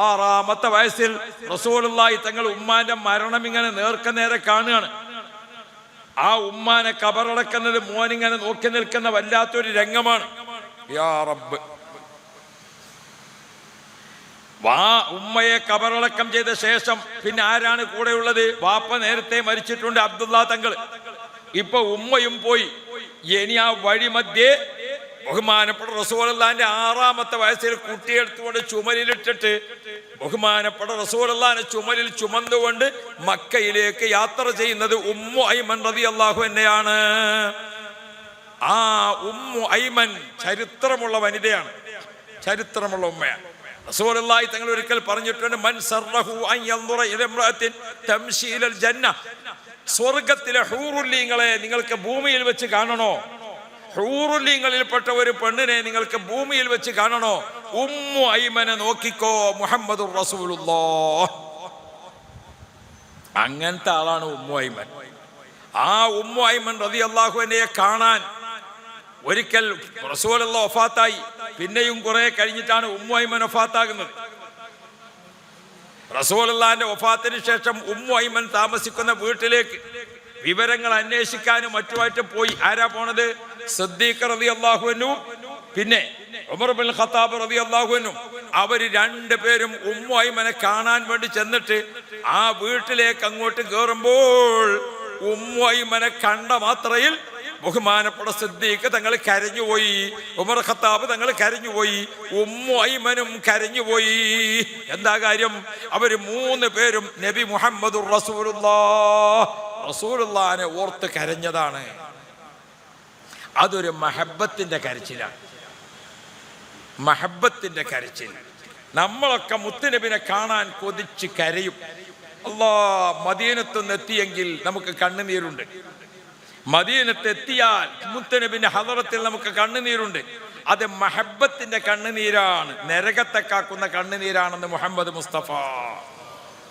6ാമത്തെ വയസ്സിൽ റസൂലുള്ളാഹി തങ്ങൾ ഉമ്മാന്റെ മരണം ഇങ്ങനെ നേർക്കുനേരെ കാണുകയാണ്. ആ ഉമ്മാനെ ഖബറടക്കുന്നത് മോനിങ്ങനെ നോക്കി നിൽക്കുന്ന വല്ലാത്തൊരു രംഗമാണ്. യാ റബ്ബ്, ഉമ്മയെ ഖബറടക്കം ചെയ്ത ശേഷം പിന്നെ ആരാണ് കൂടെയുള്ളത്? വാപ്പ നേരത്തെ മരിച്ചിട്ടുണ്ട്, അബ്ദുള്ള തങ്ങൾ. ഇപ്പൊ ഉമ്മയും പോയി. ഇനി ആ വഴി മധ്യേ ബഹുമാനപ്പെട്ട റസൂലുള്ളാഹിന്റെ 6-ാമത്തെ വയസ്സിൽ കുട്ടിയെടുത്തുകൊണ്ട് ചുമലിലിട്ടിട്ട് ബഹുമാനപ്പെട്ട റസൂലുള്ളാഹിനെ ചുമലിൽ ചുമന്നുകൊണ്ട് മക്കയിലേക്ക് യാത്ര ചെയ്യുന്നത് ഉമ്മു ഐമൻ റളിയല്ലാഹു അൻഹയാണ്. ആ ഉമ്മു ഐമൻ ചരിത്രമുള്ള വനിതയാണ്, ചരിത്രമുള്ള ഉമ്മയാണ്. റസൂലുള്ളാഹി തങ്ങൾ ഒരിക്കൽ പറഞ്ഞിട്ടുണ്ട്, മൻ സർറഹു അൻ യൻദുറ ഇല ഇംറഅത്തിൻ തംശി ഇലൽ ജന്ന, സ്വർഗ്ഗത്തിലെ ഹൂറുല്ലീങ്ങളെ നിങ്ങൾക്ക് ഭൂമിയിൽ വെച്ച് കാണണോ, ഹൂറുല്ലീങ്ങളിൽപ്പെട്ട ഒരു പെണ്ണിനെ നിങ്ങൾക്ക് ഭൂമിയിൽ വെച്ച് കാണണോ, ഉമ്മു ഐമനെ നോക്കിക്കോ, മുഹമ്മദുർ റസൂലുള്ളാഹ്. അങ്ങനത്തെ ആളാണ് ഉമ്മു ഐമൻ. ആ ഉമ്മു ഐമൻ റളിയല്ലാഹു അൻഹയെ കാണാൻ ഒരിക്കൽ റസൂലുള്ളാഹി വഫാത്തായി. പിന്നെയും കുറെ കഴിഞ്ഞിട്ടാണ് ഉമ്മു ഐമൻ വഫാത്താകുന്നത്. റസൂലുള്ളാഹിന്റെ വഫാത്തിന് ശേഷം ഉമ്മു ഐമൻ താമസിക്കുന്ന വീട്ടിലേക്ക് വിവരങ്ങൾ അന്വേഷിക്കാനും മറ്റുമായിട്ട് പോയി. ആരാ പോണത്? സിദ്ദീഖ് റളിയല്ലാഹു അൻഹു, പിന്നെ ഉമർ ഇബ്നുൽ ഖത്താബ് റളിയല്ലാഹു അൻഹു. അവർ രണ്ടുപേരും ഉമ്മു ഐമനെ കാണാൻ വേണ്ടി ചെന്നിട്ട് ആ വീട്ടിലേക്ക് അങ്ങോട്ട് കയറുമ്പോൾ ഉമ്മു ഐമനെ കണ്ട മാത്രയിൽ ബഹുമാനപ്പെട്ട സിദ്ദീഖ് തങ്ങൾ കരഞ്ഞുപോയി, ഉമർ ഖത്താബ് തങ്ങൾ കരഞ്ഞുപോയി, ഉമ്മു ഐമനും കരഞ്ഞുപോയി. എന്താ കാര്യം? അവർ 3 പേരും നബി മുഹമ്മദുർ റസൂലുള്ളാഹിനെ ഓർത്ത് കരഞ്ഞതാണ്. അതൊരു മഹബത്തിന്റെ കരച്ചിലാണ്, മഹബത്തിന്റെ കരച്ചിൽ. നമ്മളൊക്കെ മുത്തുനബിനെ കാണാൻ കൊതിച്ച് കരയും. അല്ലാ, മദീനത്തുനിന്ന് എത്തിയെങ്കിൽ നമുക്ക് കണ്ണുനീരുണ്ട്. മദീനത്തെത്തിയാൽ മുത്തുനബിന്റെ ഹദറത്തിൽ നമുക്ക് കണ്ണുനീരുണ്ട്. അത് മഹബത്തിന്റെ കണ്ണുനീരാണ്, നരകത്തെ കാക്കുന്ന കണ്ണുനീരാണെന്ന് മുഹമ്മദ് മുസ്തഫ